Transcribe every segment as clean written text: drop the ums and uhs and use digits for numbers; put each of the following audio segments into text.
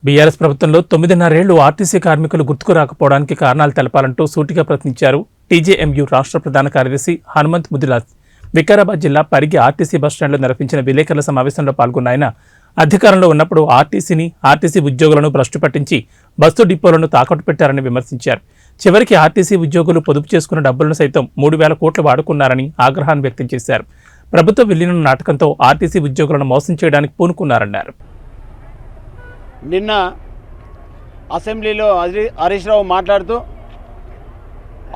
BRS ప్రభుత్వంలో 9.5 ఏళ్లు RTC కార్మికులు గుర్తుకు రాకపోవడానికి కారణాలు తెలపాలంటూ సూటిగా ప్రశ్నించారు టీజేఎంయూ రాష్ట్ర ప్రధాన కార్యదర్శి హనుమంత్ ముదిరాజ్. వికారాబాద్ జిల్లా పరిగి ఆర్టీసీ బస్టాండ్లో నిర్వహించిన విలేకరుల సమావేశంలో పాల్గొన్న ఆయన అధికారంలో ఉన్నప్పుడు ఆర్టీసీ ఉద్యోగులను భ్రష్టు పట్టించి బస్సు డిపోలను తాకట్టు పెట్టారని విమర్శించారు. చివరికి ఆర్టీసీ ఉద్యోగులు పొదుపు చేసుకున్న డబ్బులను సైతం 3,000 కోట్లు వాడుకున్నారని ఆగ్రహాన్ని వ్యక్తం చేశారు. ప్రభుత్వ విలీనం నాటకంతో ఆర్టీసీ ఉద్యోగులను మోసం చేయడానికి పూనుకున్నారన్నారు. నిన్న అసెంబ్లీలో హరీష్ రావు మాట్లాడుతూ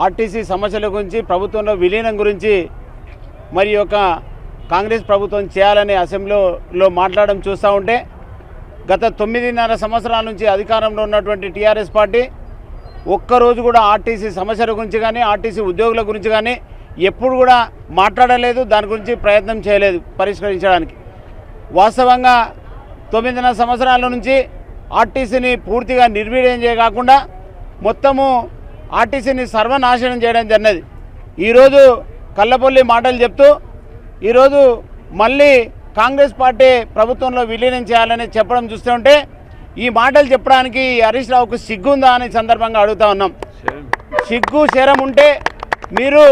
ఆర్టీసీ సమస్యల గురించి, ప్రభుత్వంలో విలీనం గురించి మరి యొక్క కాంగ్రెస్ ప్రభుత్వం చేయాలని అసెంబ్లీలో మాట్లాడడం చూస్తూ ఉంటే, గత 9.5 సంవత్సరాల నుంచి అధికారంలో ఉన్నటువంటి టీఆర్ఎస్ పార్టీ ఒక్కరోజు కూడా ఆర్టీసీ సమస్యల గురించి కానీ, ఆర్టీసీ ఉద్యోగుల గురించి కానీ ఎప్పుడు కూడా మాట్లాడలేదు. దాని గురించి ప్రయత్నం చేయలేదు పరిష్కరించడానికి. వాస్తవంగా 9.5 సంవత్సరాల నుంచి ఆర్టీసీని పూర్తిగా నిర్వీర్యం చేయకుండా మొత్తము ఆర్టీసీని సర్వనాశనం చేయడం జరిగినది. ఈరోజు కల్లపల్లి మాటలు చెప్తూ ఈరోజు మళ్ళీ కాంగ్రెస్ పార్టీ ప్రభుత్వంలో విలీనం చేయాలని చెప్పడం చూస్తుంటే, ఈ మాటలు చెప్పడానికి హరీష్ రావుకు సిగ్గుందా అని సందర్భంగా అడుగుతా ఉన్నాం. సిగ్గు శరం ఉంటే మీరు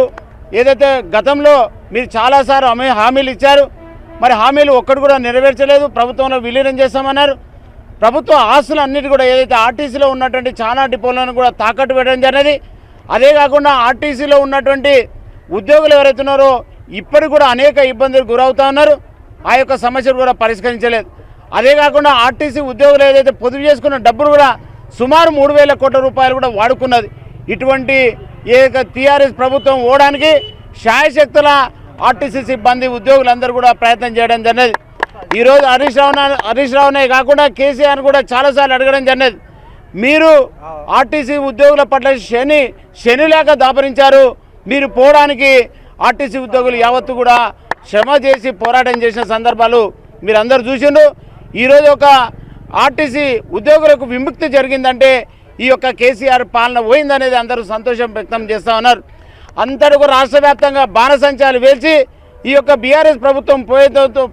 ఏదైతే గతంలో మీరు చాలాసార్లు హామీలు ఇచ్చారు, మరి హామీలు ఒక్కటి కూడా నెరవేర్చలేదు. ప్రభుత్వంలో విలీనం చేస్తామన్నారు. ప్రభుత్వ ఆస్తులు అన్నిటి కూడా ఏదైతే ఆర్టీసీలో ఉన్నటువంటి చాలా డిపోలను కూడా తాకట్టు పెట్టడం జరిగినది. అదే కాకుండా ఆర్టీసీలో ఉన్నటువంటి ఉద్యోగులు ఎవరైతే ఉన్నారో ఇప్పటికి కూడా అనేక ఇబ్బందులు గురవుతూ ఉన్నారు. ఆ యొక్క సమస్యలు కూడా పరిష్కరించలేదు. అదే కాకుండా ఆర్టీసీ ఉద్యోగులు ఏదైతే పొదుపు చేసుకున్న డబ్బులు కూడా సుమారు 3,000 కోట్ల రూపాయలు కూడా వాడుకున్నది. ఇటువంటి టీఆర్ఎస్ ప్రభుత్వం ఓడానికి శాయశక్తుల ఆర్టీసీ సిబ్బంది ఉద్యోగులందరూ కూడా ప్రయత్నం చేయడం జరిగినది. ఈరోజు హరీష్ రావునే కాకుండా కేసీఆర్ కూడా చాలాసార్లు అడగడం జరిగినది. మీరు ఆర్టీసీ ఉద్యోగుల పట్ల శని లేక దాపరించారు. మీరు పోవడానికి ఆర్టీసీ ఉద్యోగులు యావత్తు కూడా శ్రమ చేసి పోరాటం చేసిన సందర్భాలు మీరందరూ చూసిండ్రు. ఈరోజు ఒక ఆర్టీసీ ఉద్యోగులకు విముక్తి జరిగిందంటే ఈ యొక్క కేసీఆర్ పాలన పోయిందనేది అందరూ సంతోషం వ్యక్తం చేస్తూ ఉన్నారు. అంతటికి రాష్ట్ర వ్యాప్తంగా బాణసంచాలు వేల్చి ఈ యొక్క బీఆర్ఎస్ ప్రభుత్వం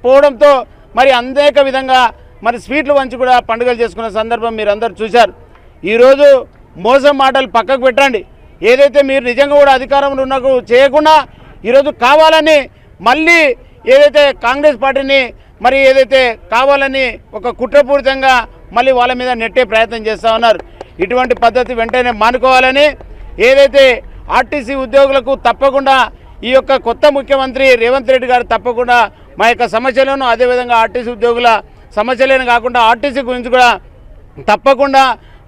పోవడంతో మరి అనేక విధంగా మరి స్వీట్లు వంచి కూడా పండుగలు చేసుకున్న సందర్భం మీరందరూ చూశారు. ఈరోజు మోసం మాటలు పక్కకు పెట్టండి. ఏదైతే మీరు నిజంగా కూడా అధికారంలో ఉన్నకు చేయకుండా ఈరోజు కావాలని మళ్ళీ ఏదైతే కాంగ్రెస్ పార్టీని మరి ఏదైతే కావాలని ఒక కుట్రపూరితంగా మళ్ళీ వాళ్ళ మీద నెట్టే ప్రయత్నం చేస్తూ ఉన్నారు. ఇటువంటి పద్ధతి వెంటనే మానుకోవాలని, ఏదైతే ఆర్టీసీ ఉద్యోగులకు తప్పకుండా ఈ యొక్క కొత్త ముఖ్యమంత్రి రేవంత్ రెడ్డి గారు తప్పకుండా మా యొక్క సమస్యలను, అదేవిధంగా ఆర్టీసీ ఉద్యోగుల సమస్యలను కాకుండా ఆర్టీసీ గురించి కూడా తప్పకుండా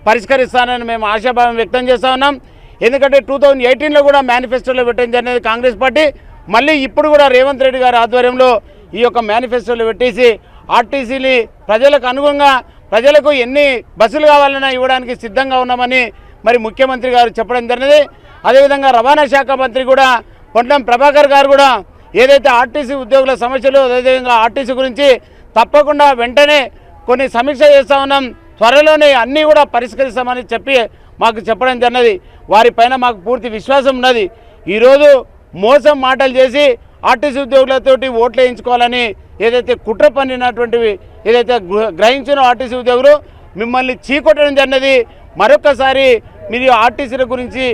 పరిష్కరిస్తానని మేము ఆశాభావం వ్యక్తం చేస్తూ ఉన్నాం. ఎందుకంటే 2018లో కూడా మేనిఫెస్టోలో పెట్టడం జరిగినది కాంగ్రెస్ పార్టీ. మళ్ళీ ఇప్పుడు కూడా రేవంత్ రెడ్డి గారి ఆధ్వర్యంలో ఈ యొక్క మేనిఫెస్టోలో పెట్టేసి ఆర్టీసీని ప్రజలకు అనుగుణంగా ప్రజలకు ఎన్ని బస్సులు కావాలన్నా ఇవ్వడానికి సిద్ధంగా ఉన్నామని మరి ముఖ్యమంత్రి గారు చెప్పడం జరిగినది. అదేవిధంగా రవాణా శాఖ మంత్రి కూడా పొన్నం ప్రభాకర్ గారు కూడా ఏదైతే ఆర్టీసీ ఉద్యోగుల సమస్యలు, అదేవిధంగా ఆర్టీసీ గురించి తప్పకుండా వెంటనే కొన్ని సమీక్ష చేస్తూ ఉన్నాం, త్వరలోనే అన్నీ కూడా పరిష్కరిస్తామని చెప్పి మాకు చెప్పడం జరిగినది. వారిపైన మాకు పూర్తి విశ్వాసం ఉన్నది. ఈరోజు మోసం మాటలు చేసి ఆర్టీసీ ఉద్యోగులతోటి ఓట్లు వేయించుకోవాలని ఏదైతే కుట్ర పన్నినటువంటివి ఏదైతే గ్రహించిన ఆర్టీసీ ఉద్యోగులు మిమ్మల్ని చీకొట్టడం జరిగినది. మరొకసారి మీరు ఆర్టీసీల గురించి